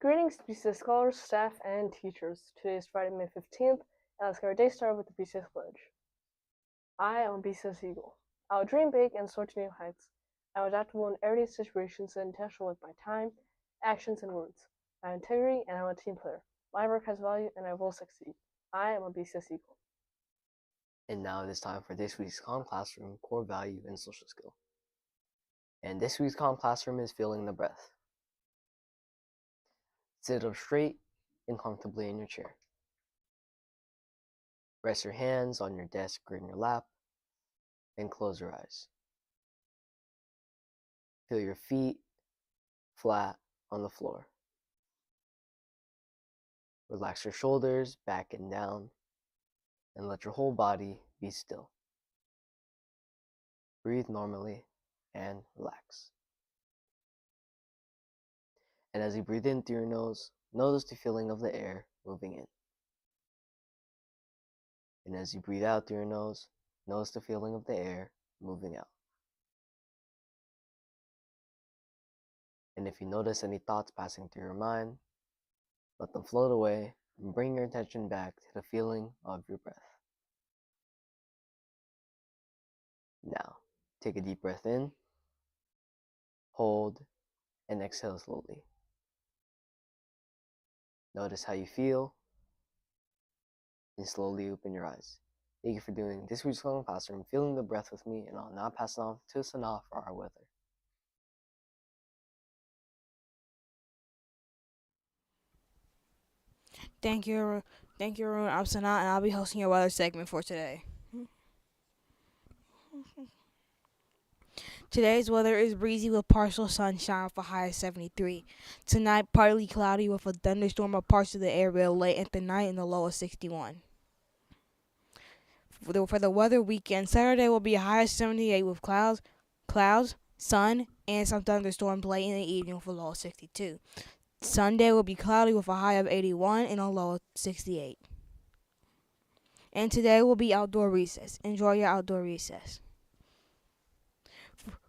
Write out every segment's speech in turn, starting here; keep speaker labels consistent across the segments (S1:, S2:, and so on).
S1: Greetings, BCS scholars, staff, and teachers. Today is Friday, May 15th, and let's get our day started with the BCS Pledge. I am a BCS Eagle. I will dream big and soar to new heights. I am adaptable in everyday situations and intentional with my time, actions, and words. I have integrity, and I'm a team player. My work has value, and I will succeed. I am a BCS Eagle.
S2: And now it is time for this week's Calm Classroom core value and social skill. And this week's Calm Classroom is feeling the breath. Sit up straight and comfortably in your chair. Rest your hands on your desk or in your lap and close your eyes. Feel your feet flat on the floor. Relax your shoulders back and down and let your whole body be still. Breathe normally and relax. And as you breathe in through your nose, notice the feeling of the air moving in. And as you breathe out through your nose, notice the feeling of the air moving out. And if you notice any thoughts passing through your mind, let them float away and bring your attention back to the feeling of your breath. Now, take a deep breath in, hold, and exhale slowly. Notice how you feel, and slowly open your eyes. Thank you for doing this week's Calm Classroom, feeling the breath with me, and I'll now pass it on to Sanaa for our weather.
S3: Thank you, Arun. I'm Sanaa, and I'll be hosting your weather segment for today. Today's weather is breezy with partial sunshine with a high of 73. Tonight, partly cloudy with a thunderstorm of parts of the area late at the night and the low of 61. For the weather weekend, Saturday will be a high of 78 with clouds, sun, and some thunderstorms late in the evening with a low of 62. Sunday will be cloudy with a high of 81 and a low of 68. And today will be outdoor recess. Enjoy your outdoor recess.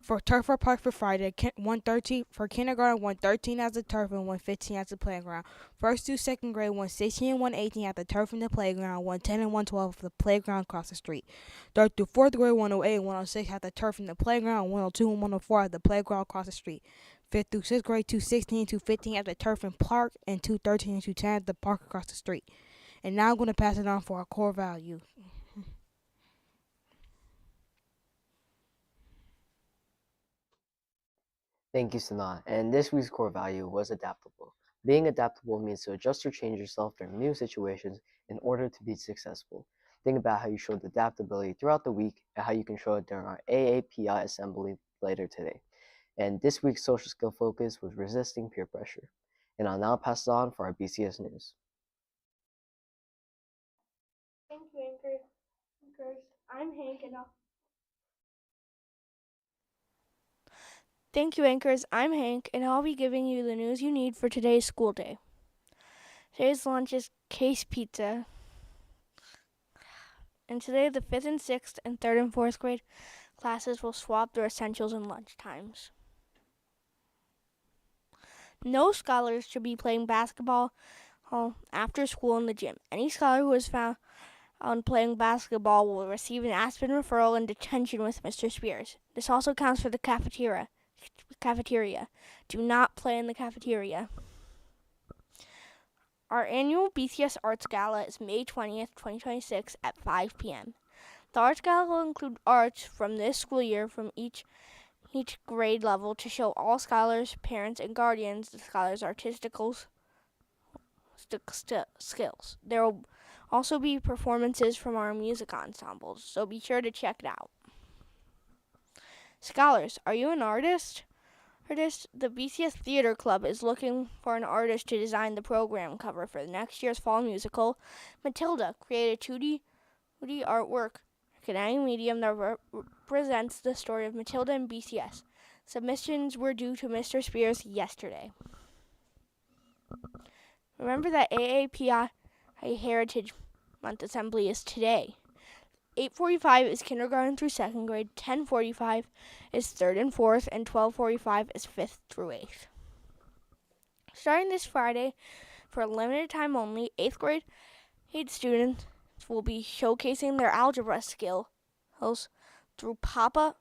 S3: For Turf or Park for Friday, 113 for kindergarten, 113 has the turf and 115 has the playground. First through second grade, 116 and 118 at the turf and the playground, 110 and 112 for the playground across the street. Third through fourth grade, 108 and 106 at the turf and the playground, 102 and 104 at the playground across the street. Fifth through sixth grade, 216 and 215 at the turf and park, and 213 and 210 at the park across the street. And now I'm going to pass it on for our core value.
S2: Thank you, Sanaa. And this week's core value was adaptable. Being adaptable means to adjust or change yourself during new situations in order to be successful. Think about how you showed adaptability throughout the week and how you can show it during our AAPI assembly later today. And this week's social skill focus was resisting peer pressure. And I'll now pass it on for our BCS news.
S4: Thank you, Anchors. I'm Hank, and I'll be giving you the news you need for today's school day. Today's lunch is Case Pizza. And today, the 5th and 6th and 3rd and 4th grade classes will swap their essentials and lunch times. No scholars should be playing basketball after school in the gym. Any scholar who is found playing basketball will receive an Aspen referral and detention with Mr. Spears. This also counts for the cafeteria. Do not play in the cafeteria. Our annual BCS Arts Gala is May 20th, 2026 at 5 p.m. The Arts Gala will include arts from this school year from each grade level to show all scholars, parents, and guardians the scholars' artistic skills. There will also be performances from our music ensembles, so be sure to check it out. Scholars, are you an artist? The BCS Theater Club is looking for an artist to design the program cover for the next year's fall musical, Matilda. Create a 2D artwork kinetic medium that represents the story of Matilda and BCS. Submissions were due to Mr. Spears yesterday. Remember that AAPI Heritage Month Assembly is today. 8:45 is kindergarten through second grade, 10:45 is third and fourth, and 12:45 is fifth through eighth. Starting this Friday, for a limited time only, 8th grade students will be showcasing their algebra skills through pop-up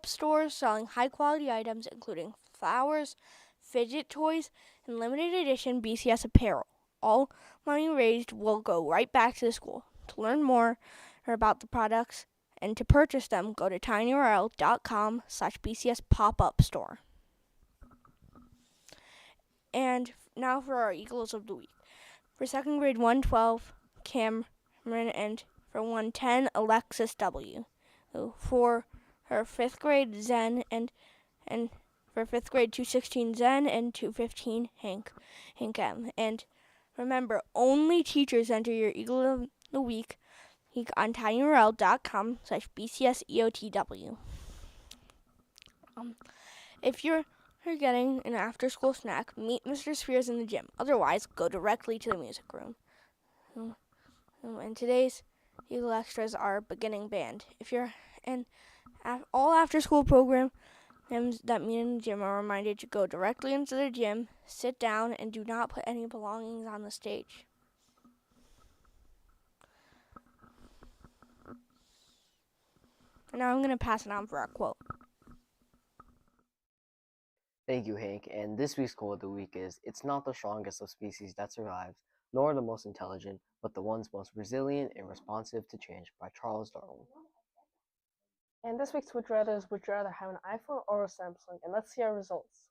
S4: stores selling high-quality items including flowers, fidget toys, and limited edition BCS apparel. All money raised will go right back to the school. To learn more about the products and to purchase them, go to tinyurl.com/BCS pop-up store. And now for our Eagles of the Week. For 2nd grade 112, Cameron, and for 110, Alexis W. For her 5th grade, Zen, and for 5th grade 216, Zen, and 215, Hank M. And remember, only teachers enter your Eagle of the Week on tinyurl.com/BCSEOTW. If you're getting an after-school snack, meet Mr. Spears in the gym. Otherwise, go directly to the music room. And today's Eagle Extras are beginning band. If you're in all after-school programs that meet in the gym are reminded to go directly into the gym, sit down, and do not put any belongings on the stage. And now I'm going to pass it on for our quote.
S2: Thank you, Hank. And this week's quote of the week is, "It's not the strongest of species that survives, nor the most intelligent, but the ones most resilient and responsive to change," by Charles Darwin.
S1: And this week's Would Rather is, would you rather have an iPhone or a Samsung? And let's see our results.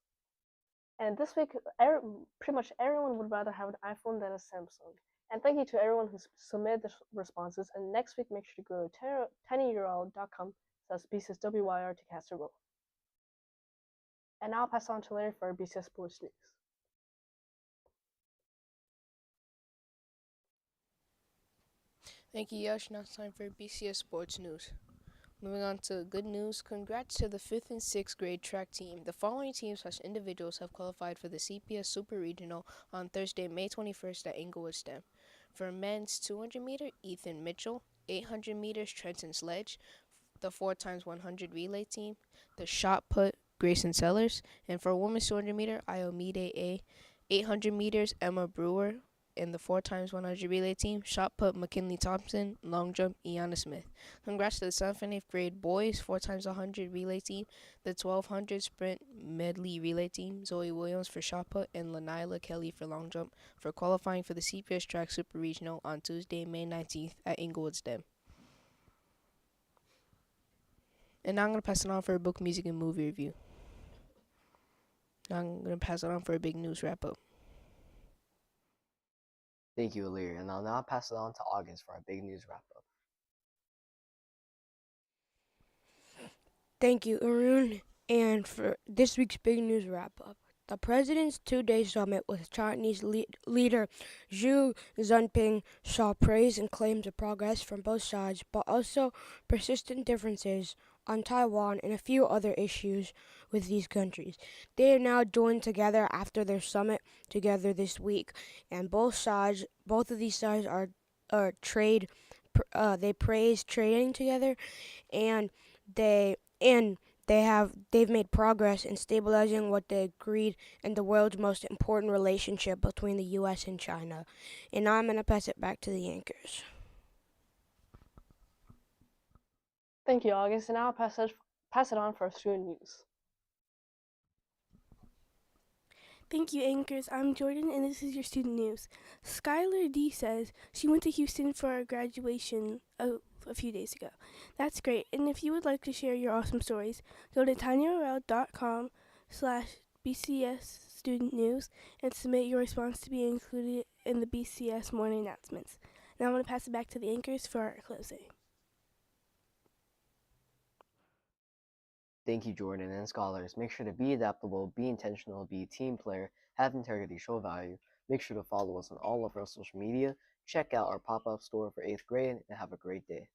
S1: And this week, pretty much everyone would rather have an iPhone than a Samsung. And thank you to everyone who submitted the responses. And next week, make sure to go to tinyurl.com/BCSWYR to cast your vote. And now I'll pass on to Larry for our BCS Sports News.
S5: Thank you, Yash. Now it's time for BCS Sports News. Moving on to good news, congrats to the 5th and 6th grade track team. The following teams/individuals have qualified for the CPS Super Regional on Thursday, May 21st at Inglewood STEM. For men's 200 meter, Ethan Mitchell; 800 meters, Trenton Sledge; the 4x100 relay team; the shot put, Grayson Sellers; and for women's 200 meter, Iomide A; 800 meters, Emma Brewer; and the 4x100 relay team, shot put, McKinley Thompson; long jump, Iana Smith. Congrats to the 7th and 8th grade boys 4x100 relay team, the 1200 sprint medley relay team, Zoe Williams for shot put, and Lanila Kelly for long jump, for qualifying for the CPS Track Super Regional on Tuesday, May 19th at Inglewood STEM. And now I'm going to pass it on for a book, music, and movie review. Now I'm going to pass it on for a big news wrap-up.
S2: Thank you, Illyria. And I'll now pass it on to August for our big news wrap-up.
S3: Thank you, Arun. And for this week's big news wrap-up, the president's two-day summit with Chinese leader Xi Jinping saw praise and claims of progress from both sides, but also persistent differences on Taiwan and a few other issues with these countries. They are now joined together after their summit together this week, and both of these sides are they praise trading together, and they've made progress in stabilizing what they agreed in the world's most important relationship between the U.S. and China. And now I'm going to pass it back to the anchors.
S1: Thank you, August. And now I'll pass it on for our student news.
S6: Thank you, anchors. I'm Jordan, and this is your student news. Skylar D says she went to Houston for her graduation a few days ago. That's great. And if you would like to share your awesome stories, go to tinyurl.com/BCS student news and submit your response to be included in the BCS morning announcements. Now I'm going to pass it back to the anchors for our closing.
S2: Thank you, Jordan, and scholars. Make sure to be adaptable, be intentional, be a team player, have integrity, show value. Make sure to follow us on all of our social media. Check out our pop-up store for 8th grade, and have a great day.